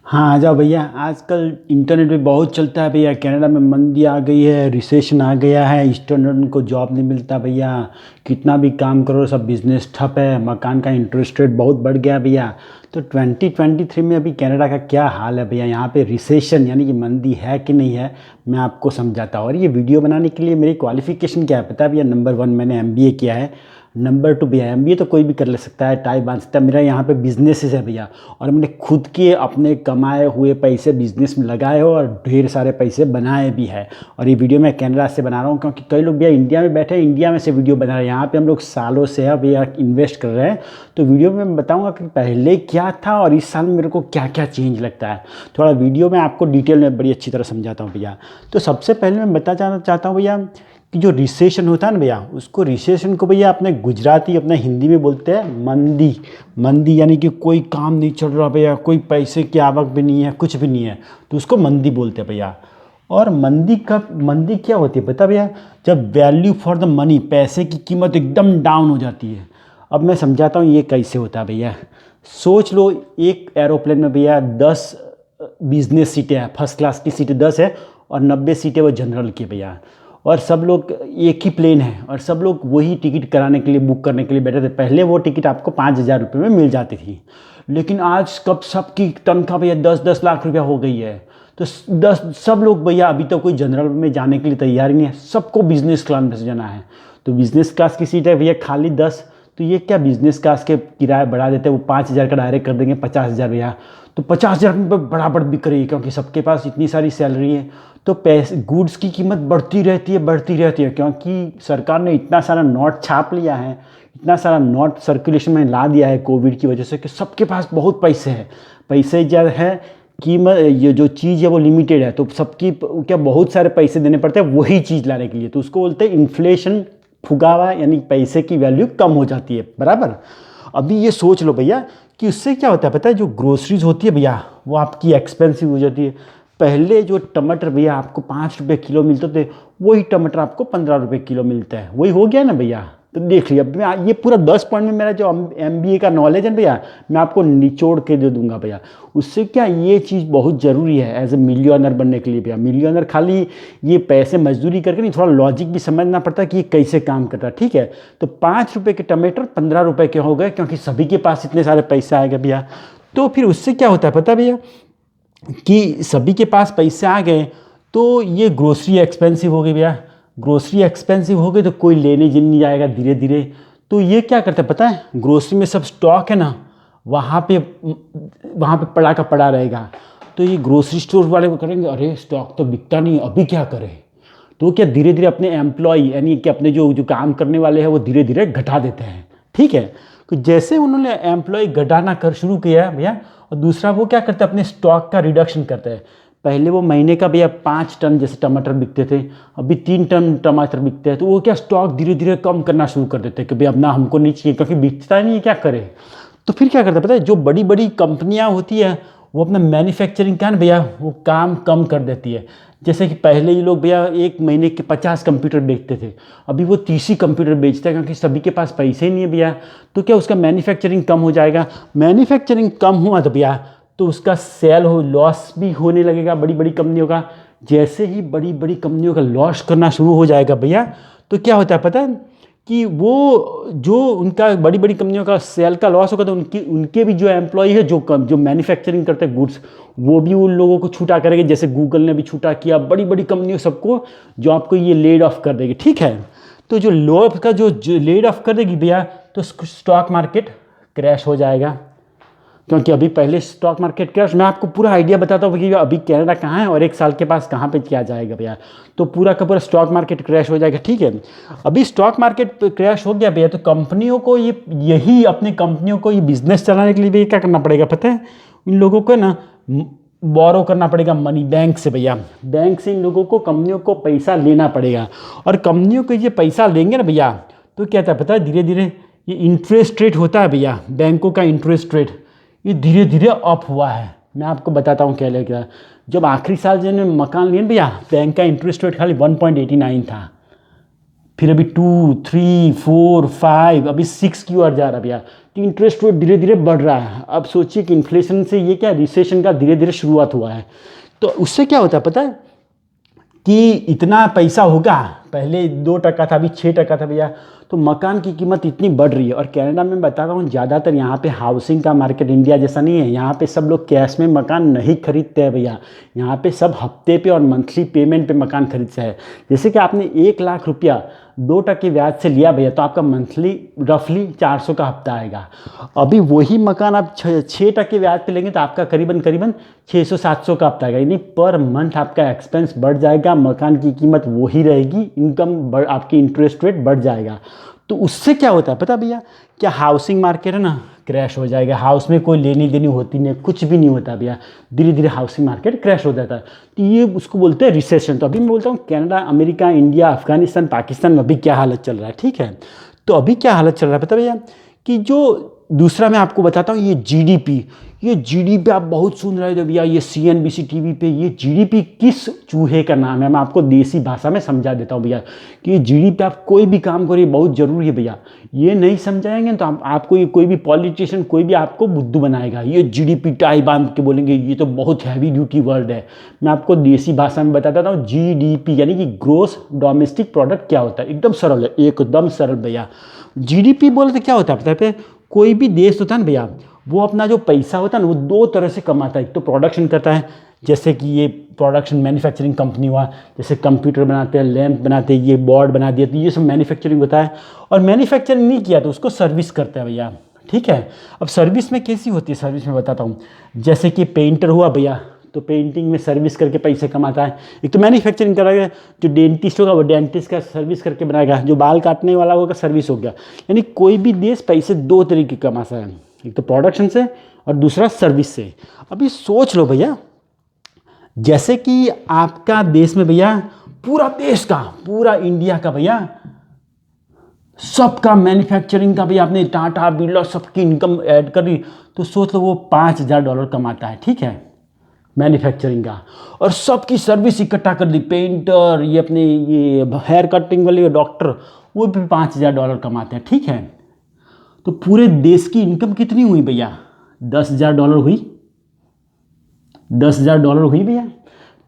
हाँ, आ जाओ भैया। आजकल इंटरनेट पे बहुत चलता है भैया। कनाडा में मंदी आ गई है, रिसेशन आ गया है, स्टूडेंट को जॉब नहीं मिलता भैया। कितना भी काम करो सब बिजनेस ठप है। मकान का इंटरेस्ट रेट बहुत बढ़ गया भैया। तो 2023 में अभी कनाडा का क्या हाल है भैया, यहाँ पे रिसेशन यानी कि मंदी है कि नहीं है, मैं आपको समझाता हूँ। और ये वीडियो बनाने के लिए मेरी क्वालिफिकेशन क्या है पता है भैया? नंबर 1 मैंने एमबीए किया है। नंबर 2 भैया, एमबीए तो कोई भी कर ले सकता है, टाई बांध सकता है। मेरा यहाँ पे बिजनेसेस है भैया, और मैंने खुद के अपने कमाए हुए पैसे बिजनेस में लगाए हो और ढेर सारे पैसे बनाए भी है। और ये वीडियो मैं कनाडा से बना रहा हूँ, क्योंकि कई लोग भैया इंडिया में बैठे हैं, इंडिया में से वीडियो बना रहे हैं। यहाँ पे हम लोग सालों से है भैया इन्वेस्ट कर रहे हैं। तो वीडियो में मैं बताऊँगा कि पहले क्या था और इस साल में मेरे को क्या क्या चेंज लगता है। थोड़ा वीडियो में आपको डिटेल में बड़ी अच्छी तरह समझाता हूँ भैया। तो सबसे पहले मैं बताना चाहता हूँ भैया कि जो रिसेशन होता है ना भैया, उसको रिसेशन को भैया अपने गुजराती अपने हिंदी में बोलते हैं मंदी। मंदी यानी कि कोई काम नहीं चल रहा भैया, कोई पैसे की आवक भी नहीं है, कुछ भी नहीं है, तो उसको मंदी बोलते हैं भैया। और मंदी क्या होती है पता भैया? जब वैल्यू फॉर द मनी, पैसे की कीमत एकदम डाउन हो जाती है। अब मैं समझाता हूँ ये कैसे होता है भैया। सोच लो, एक एरोप्लेन में भैया 10 बिजनेस सीटें हैं, फर्स्ट क्लास की सीटें 10 है, और 90 सीटें वो जनरल की भैया। और सब लोग एक ही प्लेन है, और सब लोग वही टिकट कराने के लिए, बुक करने के लिए बैठे थे। पहले वो टिकट आपको 5,000 रुपये में मिल जाती थी, लेकिन आज कब सबकी तनख्वाह भैया 10-10 लाख रुपया हो गई है। तो सब लोग भैया अभी तो कोई जनरल में जाने के लिए तैयार ही नहीं है, सबको बिजनेस क्लास में से जाना है। तो बिजनेस क्लास की सीट है भैया खाली 10। तो ये क्या, बिजनेस क्लास के किराया बढ़ा देते हैं, वो 5,000 का डायरेक्ट कर देंगे 50,000 भैया। तो 50,000 रुपये बराबर बिक रही है, क्योंकि सबके पास इतनी सारी सैलरी है। तो पैसे गुड्स की कीमत बढ़ती रहती है, बढ़ती रहती है, क्योंकि सरकार ने इतना सारा नोट छाप लिया है, इतना सारा नोट सर्कुलेशन में ला दिया है कोविड की वजह से, कि सबके पास बहुत पैसे हैं। पैसे जब है, कीमत ये जो चीज़ है वो लिमिटेड है, तो सबकी क्या बहुत सारे पैसे देने पड़ते हैं वही चीज़ लाने के लिए। तो उसको बोलते हैं इन्फ्लेशन, फुगावा, यानी पैसे की वैल्यू कम हो जाती है बराबर। अभी ये सोच लो भैया कि उससे क्या होता है पता है? जो ग्रोसरीज होती है भैया वो आपकी एक्सपेंसिव हो जाती है। पहले जो टमाटर भैया आपको 5 रुपये किलो मिलते थे, वही टमाटर आपको 15 रुपये किलो मिलता है। वही हो गया ना भैया। तो देख लिया, मैं ये पूरा 10 पॉइंट में मेरा जो एमबीए का नॉलेज है भैया, मैं आपको निचोड़ के दे दूंगा भैया। उससे क्या, ये चीज़ बहुत ज़रूरी है एज ए मिलियनर बनने के लिए भैया। मिलियनर खाली ये पैसे मजदूरी करके नहीं, थोड़ा लॉजिक भी समझना पड़ता है कि ये कैसे काम करता है, ठीक है। तो 5 रुपये के टमाटर 15 रुपये के हो गए, क्योंकि सभी के पास इतने सारे पैसे आएगा भैया। तो फिर उससे क्या होता है पता है भैया, कि सभी के पास पैसे आ गए, तो ये ग्रोसरी एक्सपेंसिव हो गई भैया। ग्रोसरी एक्सपेंसिव हो गई तो कोई लेने जिन नहीं जाएगा धीरे धीरे। तो ये क्या करता है पता है? ग्रोसरी में सब स्टॉक है ना, वहाँ पे पड़ा का पड़ा रहेगा। तो ये ग्रोसरी स्टोर वाले को करेंगे, अरे स्टॉक तो बिकता नहीं, अभी क्या करें। तो क्या धीरे धीरे अपने एम्प्लॉय यानी कि अपने जो जो काम करने वाले हैं वो धीरे धीरे घटा देते हैं, ठीक है। तो जैसे उन्होंने एम्प्लॉय घटाना कर शुरू किया भैया, और दूसरा वो क्या करते हैं, अपने स्टॉक का रिडक्शन करते हैं। पहले वो महीने का भैया 5 टन जैसे टमाटर बिकते थे, अभी 3 टन टमाटर बिकते हैं। तो वो क्या, स्टॉक धीरे धीरे कम करना शुरू कर देते हैं कि भाई अब ना हमको नहीं चाहिए, क्योंकि बिकता नहीं है, क्या करें। तो फिर क्या करता है पता है? जो बड़ी बड़ी कंपनियां होती है वो अपना मैन्युफैक्चरिंग का ना भैया वो काम कम कर देती है। जैसे कि पहले ये लोग भैया एक महीने के 50 कंप्यूटर बेचते थे, अभी वो 30 ही कंप्यूटर बेचते हैं, क्योंकि सभी के पास पैसे ही नहीं है भैया। तो क्या, उसका मैन्युफैक्चरिंग कम हो जाएगा। मैन्युफैक्चरिंग कम हुआ तो भैया तो उसका सेल हो लॉस भी होने लगेगा बड़ी बड़ी कंपनियों का। जैसे ही बड़ी बड़ी कंपनियों का लॉस करना शुरू हो जाएगा भैया, तो क्या होता है पता है? कि वो जो उनका बड़ी बड़ी कंपनियों का सेल का लॉस होगा, तो उनके भी जो एम्प्लॉय है जो मैन्युफैक्चरिंग करते हैं गुड्स, वो भी उन लोगों को छूटा करेंगे। जैसे गूगल ने भी छूटा किया बड़ी बड़ी कंपनियों सबको, जो आपको ये लेड ऑफ कर देगी, ठीक है। तो जो लो का जो लेड ऑफ कर देगी भैया, तो स्टॉक मार्केट क्रैश हो जाएगा। क्योंकि अभी पहले स्टॉक मार्केट क्रैश, मैं आपको पूरा आइडिया बताता हूँ कि अभी कनाडा कहाँ है और 1 साल के पास कहाँ पे किया जाएगा भैया। तो पूरा का पूरा स्टॉक मार्केट क्रैश हो जाएगा, ठीक है। अभी स्टॉक मार्केट क्रैश हो गया भैया, तो कंपनियों को यही अपनी कंपनियों को ये बिजनेस चलाने के लिए भी क्या करना पड़ेगा पता है? इन लोगों को ना बोरो करना पड़ेगा मनी बैंक से भैया। बैंक से इन लोगों को, कंपनियों को पैसा लेना पड़ेगा। और कंपनियों को ये पैसा लेंगे ना भैया, तो क्या था पता है? धीरे धीरे ये इंटरेस्ट रेट होता है भैया, बैंकों का इंटरेस्ट रेट, ये धीरे धीरे अप हुआ है। मैं आपको बताता हूँ क्या लेकर। जब आखिरी साल जिन्होंने मकान लिए भैया, बैंक का इंटरेस्ट रेट खाली 1.89 था। फिर अभी 2, 3, 4, 5, अभी 6 की ओर जा रहा है भैया। तो इंटरेस्ट रेट धीरे धीरे बढ़ रहा है। अब सोचिए कि इन्फ्लेशन से ये क्या रिसेशन का धीरे धीरे शुरुआत हुआ है। तो उससे क्या होता है पता है कि इतना पैसा होगा, पहले 2% था, अभी 6% था भैया। तो मकान की कीमत इतनी बढ़ रही है। और कनाडा में बता रहा हूँ ज़्यादातर यहाँ पे हाउसिंग का मार्केट इंडिया जैसा नहीं है। यहाँ पे सब लोग कैश में मकान नहीं खरीदते हैं भैया। यहाँ पे सब हफ्ते पे और मंथली पेमेंट पे मकान खरीदते हैं। जैसे कि आपने 1 लाख रुपया 2% ब्याज से लिया भैया, तो आपका मंथली रफली 400 का हफ्ता आएगा। अभी वही मकान आप 6% ब्याज पे लेंगे तो आपका करीबन करीबन 600-700 का हफ्ता आएगा। यानी पर मंथ आपका एक्सपेंस बढ़ जाएगा, मकान की कीमत वही रहेगी, इनकम आपकी इंटरेस्ट रेट बढ़ जाएगा। तो उससे क्या होता है पता भैया, क्या हाउसिंग मार्केट है ना क्रैश हो जाएगा। हाउस में कोई लेनी देनी होती नहीं, कुछ भी नहीं होता भैया। धीरे धीरे हाउसिंग मार्केट क्रैश हो जाता है। तो ये उसको बोलते हैं रिसेशन। तो अभी मैं बोलता हूँ Canada, America, India, Afghanistan, Pakistan में अभी क्या हालत चल रहा है, ठीक है। तो अभी क्या हालत चल रहा है पता भैया, कि जो दूसरा मैं आपको बताता हूँ, ये जीडीपी। ये जीडीपी आप बहुत सुन रहे थे भैया, ये सीएनबीसी टीवी पे। ये जीडीपी किस चूहे का नाम है, मैं आपको देसी भाषा में समझा देता हूँ भैया। कि ये जीडीपी आप कोई भी काम करिए बहुत ज़रूरी है भैया। ये नहीं समझाएंगे तो आपको ये कोई भी पॉलिटिशियन कोई भी आपको बुद्धू बनाएगा। ये जीडीपी टाई बांध के बोलेंगे, ये तो बहुत हैवी ड्यूटी वर्ड है। मैं आपको देसी भाषा में बताता हूँ, जीडीपी यानी कि ग्रोस डोमेस्टिक प्रोडक्ट क्या होता है। एकदम सरल है, एकदम सरल भैया। जीडीपी बोले तो क्या होता है पता है, कोई भी देश होता है ना भैया, वो अपना जो पैसा होता है ना वो 2 तरह से कमाता है। एक तो प्रोडक्शन करता है, जैसे कि ये प्रोडक्शन मैन्युफैक्चरिंग कंपनी हुआ, जैसे कंप्यूटर बनाते हैं, लैंप बनाते हैं, ये बोर्ड बना दिया, तो ये सब मैन्युफैक्चरिंग होता है। और मैन्युफैक्चरिंग नहीं किया तो उसको सर्विस करते हैं भैया, ठीक है। अब सर्विस में कैसी होती है, सर्विस में बताता हूँ। जैसे कि पेंटर हुआ भैया, तो पेंटिंग में सर्विस करके पैसे कमाता है। एक तो मैन्युफैक्चरिंग कराएगा, जो डेंटिस्ट होगा वो डेंटिस्ट का सर्विस करके बनाएगा, जो बाल काटने वाला होगा सर्विस हो गया। यानी कोई भी देश पैसे 2 तरीके कमाता है, एक तो प्रोडक्शन से और दूसरा सर्विस से। अभी सोच लो भैया, जैसे कि आपका देश में भैया, पूरा देश का, पूरा इंडिया का भैया, सबका मैन्युफैक्चरिंग का भैया, आपने टाटा बिरला सबकी इनकम ऐड कर दी, तो सोच लो वो $5000 कमाता है, ठीक है, मैन्युफैक्चरिंग का। और सबकी सर्विस इकट्ठा कर दी, पेंटर, ये अपने ये हेयर कटिंग वाले डॉक्टर, वो भी $5000 कमाते हैं, ठीक है। तो पूरे देश की इनकम कितनी हुई भैया, $10,000 हुई, $10,000 हुई भैया।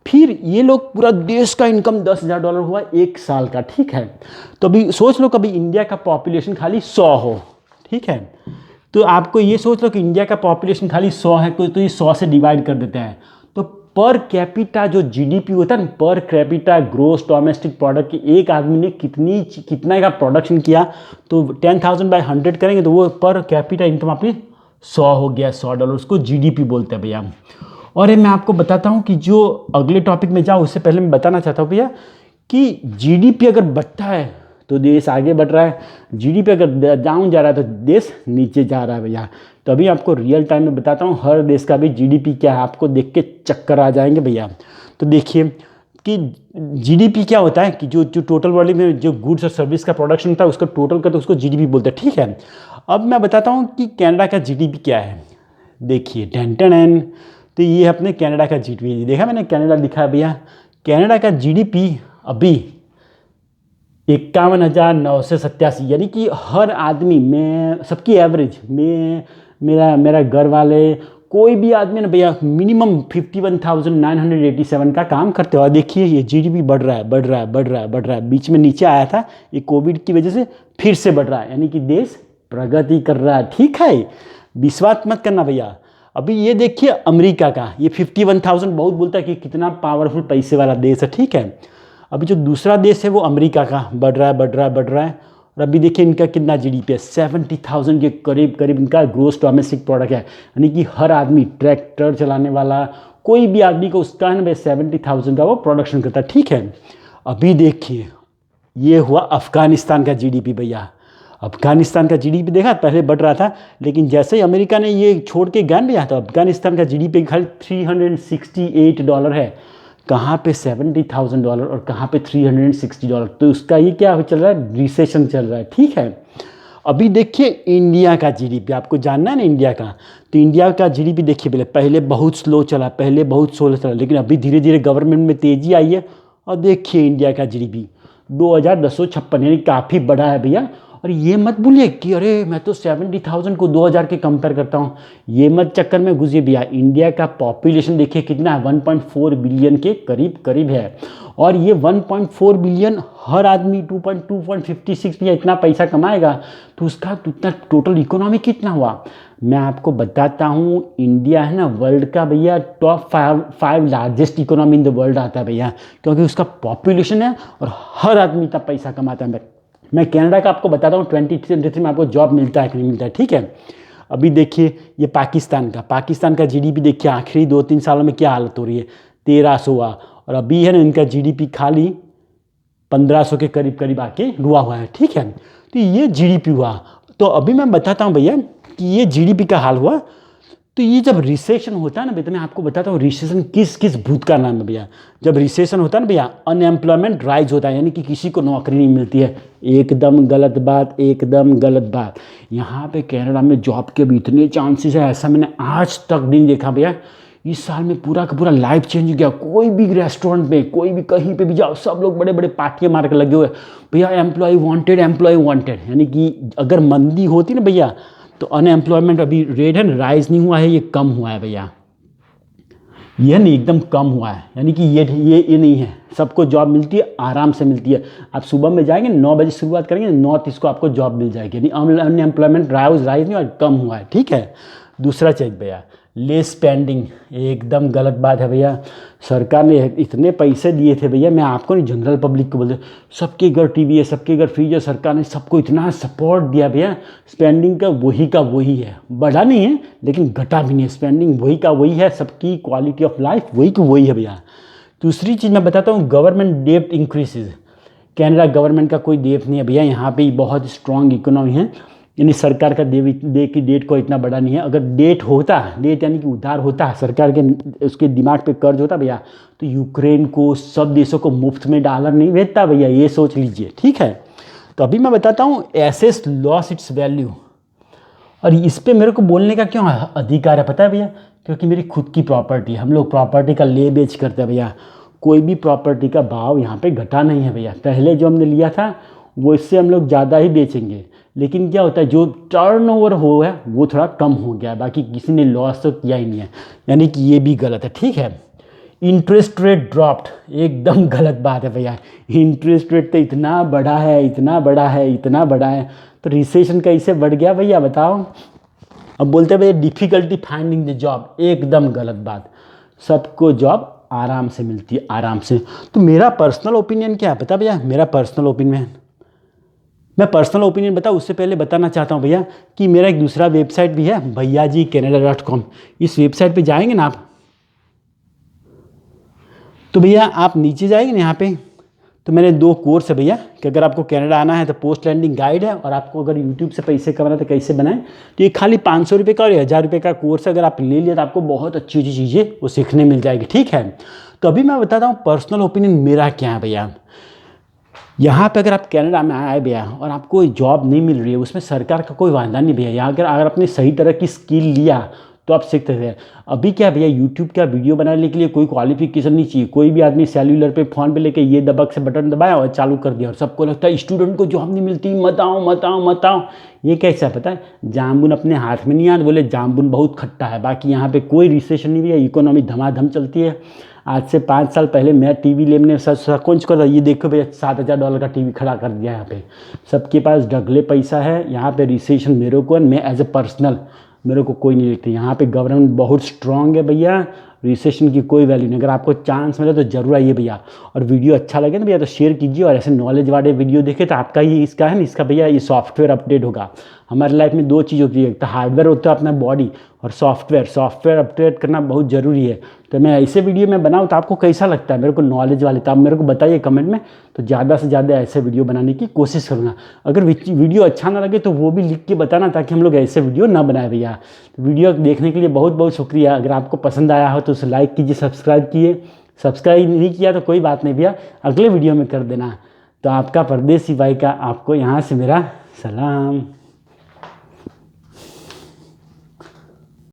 फिर ये लोग पूरा देश का इनकम $10,000 हुआ 1 साल का, ठीक है। तो अभी सोच लो कभी इंडिया का पॉपुलेशन खाली 100 हो, ठीक है। तो आपको ये सोच लो कि इंडिया का पॉपुलेशन खाली 100 है, तो ये 100 से डिवाइड कर देते हैं। तो पर कैपिटा जो जीडीपी होता है ना, per capita gross domestic product, की एक आदमी ने कितना का प्रोडक्शन किया, तो 10,000 बाय 100 करेंगे तो वो पर कैपिटा इनकम आपकी 100 हो गया, $100, उसको जीडीपी बोलते हैं भैया। और ये मैं आपको बताता हूँ कि जो अगले टॉपिक में जाऊँ उससे पहले मैं बताना चाहता हूँ भैया कि जीडीपी अगर बढ़ता है तो देश आगे बढ़ रहा है, जीडीपी अगर डाउन जा रहा है तो देश नीचे जा रहा है भैया। तो अभी आपको रियल टाइम में बताता हूँ हर देश का भी जीडीपी क्या है, आपको देख के चक्कर आ जाएंगे भैया। तो देखिए कि जीडीपी क्या होता है, कि जो टोटल वर्ल्ड में जो गुड्स और सर्विस का प्रोडक्शन होता है उसका टोटल का, तो उसको जीडीपी बोलते हैं, ठीक है। अब मैं बताता हूँ कि कनाडा का जीडीपी क्या है। देखिए टेन, तो ये अपने कनाडा का जीडीपी, देखा मैंने कनाडा लिखा है भैया। कनाडा का जीडीपी अभी 51,987, यानी कि हर आदमी में, सबकी एवरेज में, मेरा घर वाले, कोई भी आदमी ना भैया मिनिमम 51,987 का काम करते हो। और देखिए ये जीडीपी बढ़ रहा है, बढ़ रहा है, बढ़ रहा है, बढ़ रहा है। बीच में नीचे आया था, ये कोविड की वजह से फिर से बढ़ रहा है, यानी कि देश प्रगति कर रहा है, ठीक है। विश्वास मत करना भैया। अभी ये देखिए अमेरिका का, ये 51,000 बहुत बोलता है कि कितना पावरफुल पैसे वाला देश है, ठीक है। अभी जो दूसरा देश है वो अमेरिका का, बढ़ रहा है, बढ़ रहा है, बढ़ रहा है। और अभी देखिए इनका कितना जीडीपी है, 70,000 के करीब करीब इनका ग्रोस डोमेस्टिक प्रोडक्ट है। यानी कि हर आदमी, ट्रैक्टर चलाने वाला, कोई भी आदमी को उसका है ना भाई 70,000 का वो प्रोडक्शन करता है, ठीक है। अभी देखिए ये हुआ अफगानिस्तान का जीडीपी भैया। अफगानिस्तान का जीडीपी देखा, पहले बढ़ रहा था, लेकिन जैसे ही अमेरिका ने ये छोड़ के गया ना, तो अफगानिस्तान का जीडीपी खाली $368 है। कहाँ पे $70,000 और कहाँ पे $360। तो उसका ये क्या चल रहा है, रिसेशन चल रहा है, ठीक है। अभी देखिए इंडिया का जीडीपी, आपको जानना है ना इंडिया का। तो इंडिया का जीडीपी देखिए, पहले बहुत स्लो चला, पहले बहुत स्लो चला, लेकिन अभी धीरे धीरे गवर्नमेंट में तेज़ी आई है। और देखिए इंडिया का जीडीपी 2256, यानी काफ़ी बड़ा है भैया। और ये मत भूलिए कि अरे मैं तो 70,000 को 2000 के कंपेयर करता हूँ, ये मत चक्कर में घुसिए भैया। इंडिया का पॉपुलेशन देखिए कितना है, 1.4 बिलियन के करीब करीब है। और ये 1.4 बिलियन हर आदमी 2.56 भैया इतना पैसा कमाएगा, तो उसका उतना टोटल इकोनॉमी कितना हुआ। मैं आपको बताता हूँ, इंडिया है ना वर्ल्ड का भैया top 5 largest economy in the world आता है भैया, क्योंकि उसका पॉपुलेशन है और हर आदमी इतना पैसा कमाता है। मैं कनाडा का आपको बताता हूँ 2023 में आपको जॉब मिलता है कि नहीं मिलता है, ठीक है। अभी देखिए ये पाकिस्तान का जीडीपी देखिए आखिरी 2-3 सालों में क्या हालत हो रही है, 1300 हुआ, और अभी है ना इनका जीडीपी खाली 1500 के करीब करीब आके रुआ हुआ है, ठीक है। तो ये जीडीपी हुआ। तो अभी मैं बताता हूँ भैया कि ये जीडीपी का हाल हुआ। तो ये जब रिसेशन होता है ना भैया, तो मैं आपको बताता हूँ रिसेशन किस किस भूत का नाम है भैया। जब रिसेशन होता है ना भैया, अनएम्प्लॉयमेंट राइज होता है, यानी कि किसी को नौकरी नहीं मिलती है। एकदम गलत बात, एकदम गलत बात। यहाँ पे कनाडा में जॉब के भी इतने चांसेस है, ऐसा मैंने आज तक नहीं देखा भैया। इस साल में पूरा का पूरा लाइफ चेंज हो गया। कोई भी रेस्टोरेंट में, कोई भी कहीं पे भी जाओ, सब लोग बड़े बड़े पार्टियाँ मार के लगे हुए भैया, एम्प्लॉय वांटेड, एम्प्लॉय वांटेड। यानी कि अगर मंदी होती ना भैया, तो अनएम्प्लॉयमेंट अभी रेट है ना राइज नहीं हुआ है, ये कम हुआ है भैया। ये नहीं एकदम कम हुआ है, यानी कि ये नहीं है। सबको जॉब मिलती है, आराम से मिलती है। आप सुबह में जाएंगे 9 बजे शुरुआत करेंगे, 9:30 को आपको जॉब मिल जाएगी। यानी अनएम्प्लॉयमेंट राइज नहीं हुआ, कम हुआ है, ठीक है। दूसरा चीज़ भैया, लेस स्पेंडिंग, एकदम गलत बात है भैया। सरकार ने इतने पैसे दिए थे भैया, मैं आपको नहीं जनरल पब्लिक को बोलते, सबके घर टीवी है, सबके घर फ्रिज है, सरकार ने सबको इतना सपोर्ट दिया भैया। स्पेंडिंग का वही है, बढ़ा नहीं है लेकिन घटा भी नहीं है। स्पेंडिंग वही का वही है, सबकी क्वालिटी ऑफ लाइफ वही की वही है भैया। दूसरी चीज़ मैं बताता हूँ, government debt increases. Canada government का कोई डेट नहीं है भैया, यहाँ पे बहुत स्ट्रॉन्ग इकोनॉमी है, यानी सरकार का दे की डेट को इतना बड़ा नहीं है। अगर डेट होता, डेट यानी कि उधार होता, सरकार के उसके दिमाग पे कर्ज होता भैया, तो यूक्रेन को, सब देशों को मुफ्त में डॉलर नहीं भेजता भैया, ये सोच लीजिए, ठीक है। तो अभी मैं बताता हूँ एसेट लॉस इट्स वैल्यू, और इस पर मेरे को बोलने का क्यों अधिकार है पता है भैया, क्योंकि मेरी खुद की प्रॉपर्टी, हम लोग प्रॉपर्टी का ले बेच करते हैं भैया। कोई भी प्रॉपर्टी का भाव यहाँ पे घटा नहीं है भैया। पहले जो हमने लिया था वो इससे हम लोग ज़्यादा ही बेचेंगे, लेकिन क्या होता है जो टर्नओवर हो है वो थोड़ा कम हो गया है, बाकी किसी ने लॉस तो किया ही नहीं है, यानी कि ये भी गलत है, ठीक है। इंटरेस्ट रेट ड्रॉप्ड, एकदम गलत बात है भैया। इंटरेस्ट रेट तो इतना बड़ा है, इतना बड़ा है, इतना बड़ा है, तो रिसेशन कैसे बढ़ गया भैया बताओ। अब बोलते हैं भैया डिफ़िकल्टी फाइंडिंग द जॉब, एकदम गलत बात। सबको जॉब आराम से मिलती है, आराम से। तो मेरा पर्सनल ओपिनियन क्या है पता भैया, मेरा पर्सनल ओपिनियन, मैं पर्सनल ओपिनियन बताऊँ उससे पहले बताना चाहता हूँ भैया कि मेरा एक दूसरा वेबसाइट भी है, भैयाजीcanada.com। इस वेबसाइट पे जाएंगे ना आप, तो भैया आप नीचे जाएंगे ना यहाँ पे, तो मैंने 2 कोर्स है भैया कि अगर आपको कनाडा आना है तो पोस्ट लैंडिंग गाइड है, और आपको अगर यूट्यूब से पैसे कमाना तो कैसे बनाएं, तो ये खाली 500 रुपये का और 1000 रुपये का कोर्स है। अगर आप ले लिया तो आपको बहुत अच्छी अच्छी चीज़ें वो सीखने मिल जाएगी, ठीक है। तो अभी मैं बताता हूँ पर्सनल ओपिनियन मेरा क्या है भैया। यहाँ पे अगर आप कनाडा में आए भैया और आपको जॉब नहीं मिल रही है, उसमें सरकार का कोई वादा नहीं भैया। यहाँ अगर आपने सही तरह की स्किल लिया तो आप सीखते थे। अभी क्या भैया, यूट्यूब का वीडियो बनाने के लिए कोई क्वालिफिकेशन नहीं चाहिए। कोई भी आदमी सेल्यूलर पे फ़ोन पे लेके ये दबक से बटन दबाया और चालू कर दिया, और सबको लगता है स्टूडेंट को जॉब नहीं मिलती, मत आओ मत आओ मत आओ। ये कैसा पता है, जामुन अपने हाथ में नहीं आता, बोले जामुन बहुत खट्टा है। बाकी यहाँ पे कोई रिसेशन नहीं भैया, इकोनॉमी धमाधम चलती है। आज से 5 साल पहले मैं टीवी लेने सचमुच कर, ये देखो भैया $7,000 का टीवी खड़ा कर दिया यहाँ पे। सबके पास ढगले पैसा है। यहाँ पे रिसेशन मेरे को, मैं एज ए पर्सनल, मेरे को कोई नहीं लिखती। यहाँ पे गवर्नमेंट बहुत स्ट्रांग है भैया, रिसेशन की कोई वैल्यू नहीं। अगर आपको चांस मिले तो जरूर आइए भैया। और वीडियो अच्छा लगे ना भैया तो शेयर कीजिए, और ऐसे नॉलेज वाले वीडियो देखे तो आपका ही इसका है ना, इसका भैया ये सॉफ्टवेयर अपडेट होगा। हमारी लाइफ में 2 चीज़ होती है, एक तो हार्डवेयर होता है अपना बॉडी, और सॉफ्टवेयर अपडेट करना बहुत ज़रूरी है। तो मैं ऐसे वीडियो में बनाऊँ तो आपको कैसा लगता है, मेरे को नॉलेज वाले, तो आप मेरे को बताइए कमेंट में, तो ज़्यादा से ज़्यादा ऐसे वीडियो बनाने की कोशिश करूँगा। अगर वीडियो अच्छा ना लगे तो वो भी लिख के बताना, ताकि हम लोग ऐसे वीडियो ना बनाए भैया। तो वीडियो देखने के लिए बहुत बहुत शुक्रिया। अगर आपको पसंद आया हो तो उसे लाइक कीजिए, सब्सक्राइब किए। सब्सक्राइब नहीं किया तो कोई बात नहीं भैया, अगले वीडियो में कर देना। तो आपका परदेसी भाई का आपको यहाँ से मेरा सलाम।